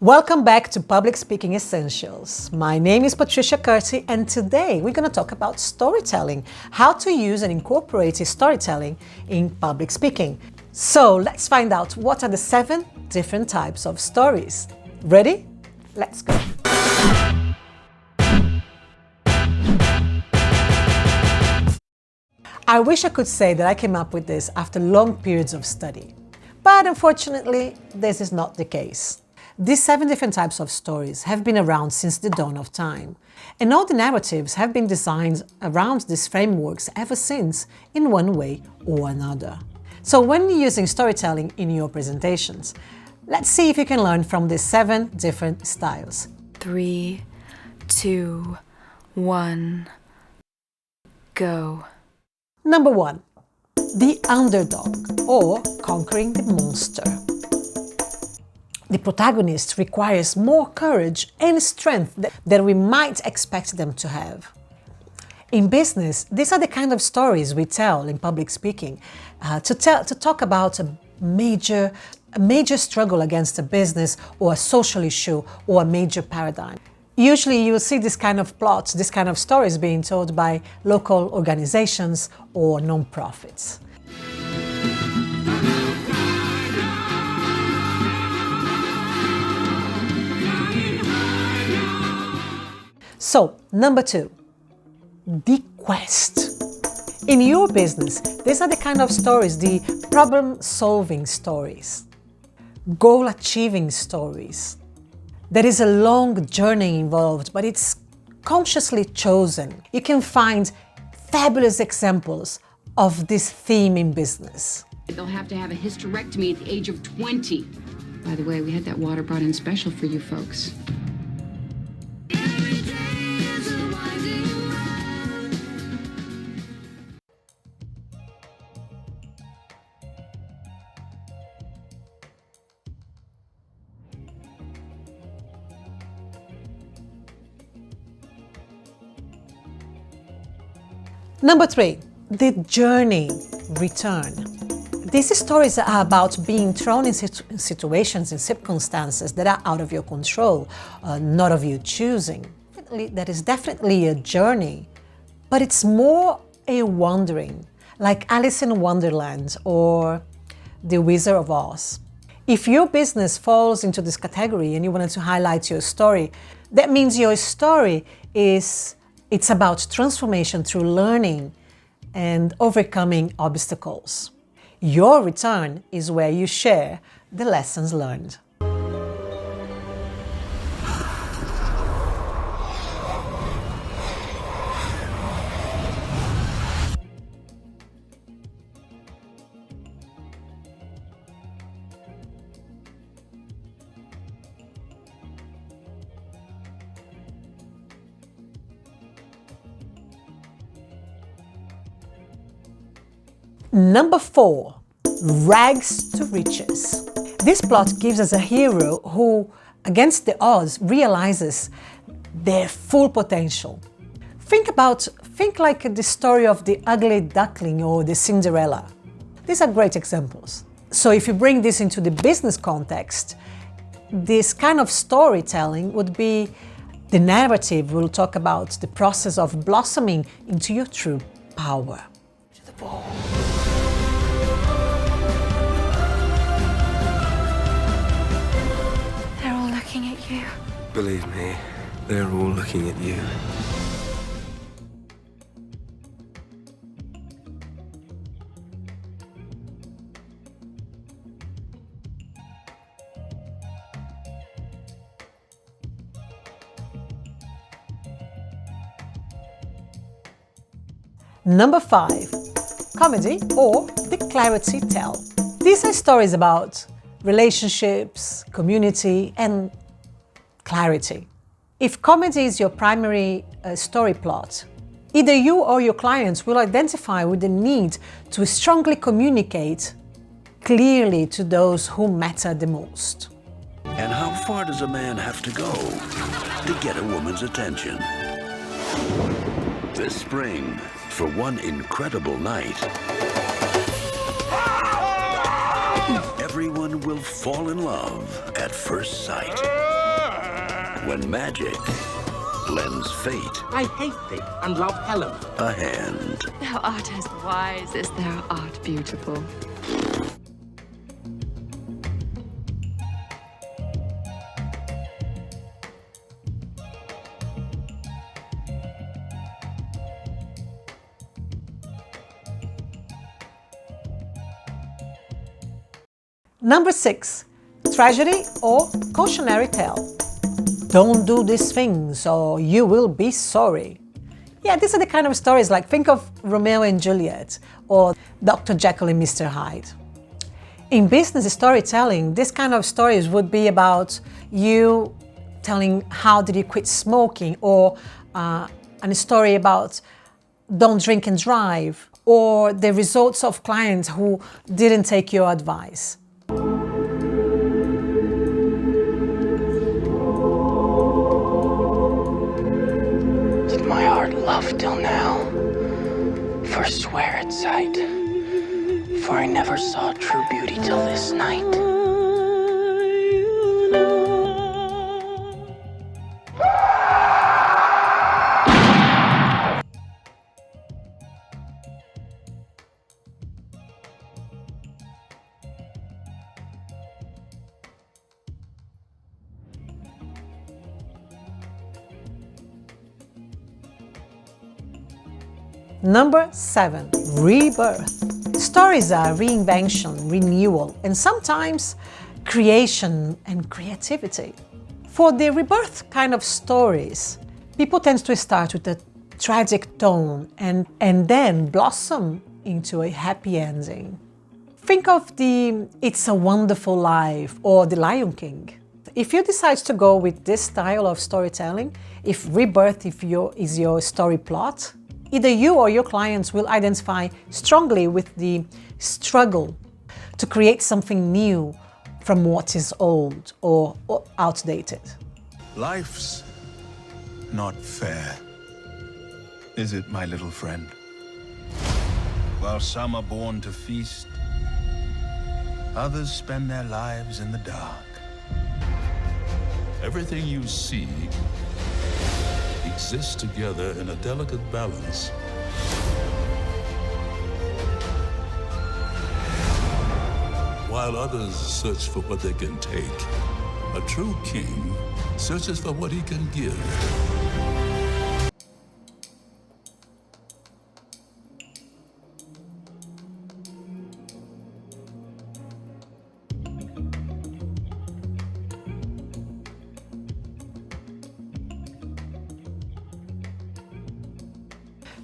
Welcome back to Public Speaking Essentials. My name is Patricia Curty, and today we're going to talk about storytelling, how to use and incorporate storytelling in public speaking. So let's find out what are the 7 different types of stories. Ready? Let's go. I wish I could say that I came up with this after long periods of study, but unfortunately, this is not the case. These 7 different types of stories have been around since the dawn of time, and all the narratives have been designed around these frameworks ever since, in one way or another. So when you're using storytelling in your presentations, let's see if you can learn from these 7 different styles. 3, 2, 1, go. Number 1. The underdog, or conquering the monster. The protagonist requires more courage and strength than we might expect them to have. In business, these are the kind of stories we tell in public speaking to talk about a major struggle against a business or a social issue or a major paradigm. Usually you will see this kind of plots, this kind of stories being told by local organizations or non-profits. So, number 2, the quest. In your business, these are the kind of stories, the problem-solving stories, goal-achieving stories. There is a long journey involved, but it's consciously chosen. You can find fabulous examples of this theme in business. They'll have to have a hysterectomy at the age of 20. By the way, we had that water brought in special for you folks. Number 3, the journey return. These stories are about being thrown in situations and circumstances that are out of your control, not of you choosing. That is definitely a journey, but it's more a wandering, like Alice in Wonderland or The Wizard of Oz. If your business falls into this category and you wanted to highlight your story, that means your story it's about transformation through learning and overcoming obstacles. Your return is where you share the lessons learned. Number 4, rags to riches. This plot gives us a hero who, against the odds, realizes their full potential. Think like the story of the ugly duckling or the Cinderella. These are great examples. So if you bring this into the business context, this kind of storytelling would be the narrative will talk about the process of blossoming into your true power. To the ball. Believe me, they're all looking at you. Number 5, comedy or the clarity tell. These are stories about relationships, community, and clarity. If comedy is your primary story plot, either you or your clients will identify with the need to strongly communicate clearly to those who matter the most. And how far does a man have to go to get a woman's attention? This spring, for one incredible night, everyone will fall in love at first sight. When magic lends fate I hate thee and love Helen. a hand. Thou art as wise as thou art beautiful. Number 6, tragedy or cautionary tale. Don't do these things or you will be sorry. Yeah, these are the kind of stories like think of Romeo and Juliet or Dr. Jekyll and Mr. Hyde. In business storytelling, this kind of stories would be about you telling how did you quit smoking, or a story about don't drink and drive, or the results of clients who didn't take your advice. Did my heart love till now? For swear at sight, for I never saw true beauty till this night. Number 7, rebirth. Stories are reinvention, renewal, and sometimes creation and creativity. For the rebirth kind of stories, people tend to start with a tragic tone and then blossom into a happy ending. Think of the It's a Wonderful Life or The Lion King. If you decide to go with this style of storytelling, if rebirth is your story plot, either you or your clients will identify strongly with the struggle to create something new from what is old or outdated. Life's not fair, is it, my little friend? While some are born to feast, others spend their lives in the dark. Everything you see exists together in a delicate balance. While others search for what they can take, a true king searches for what he can give.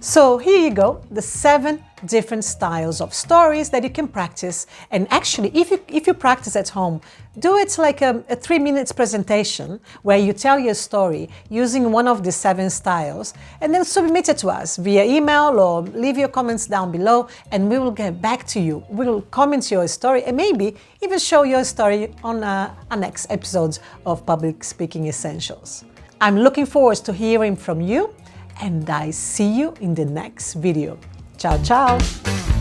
So here you go, the 7 different styles of stories that you can practice. And actually, if you practice at home, do it like a 3 minutes presentation where you tell your story using one of the 7 styles, and then submit it to us via email or leave your comments down below, and we will get back to you. We will comment your story and maybe even show your story on our next episodes of Public Speaking Essentials. I'm looking forward to hearing from you, and I see you in the next video. Ciao, ciao!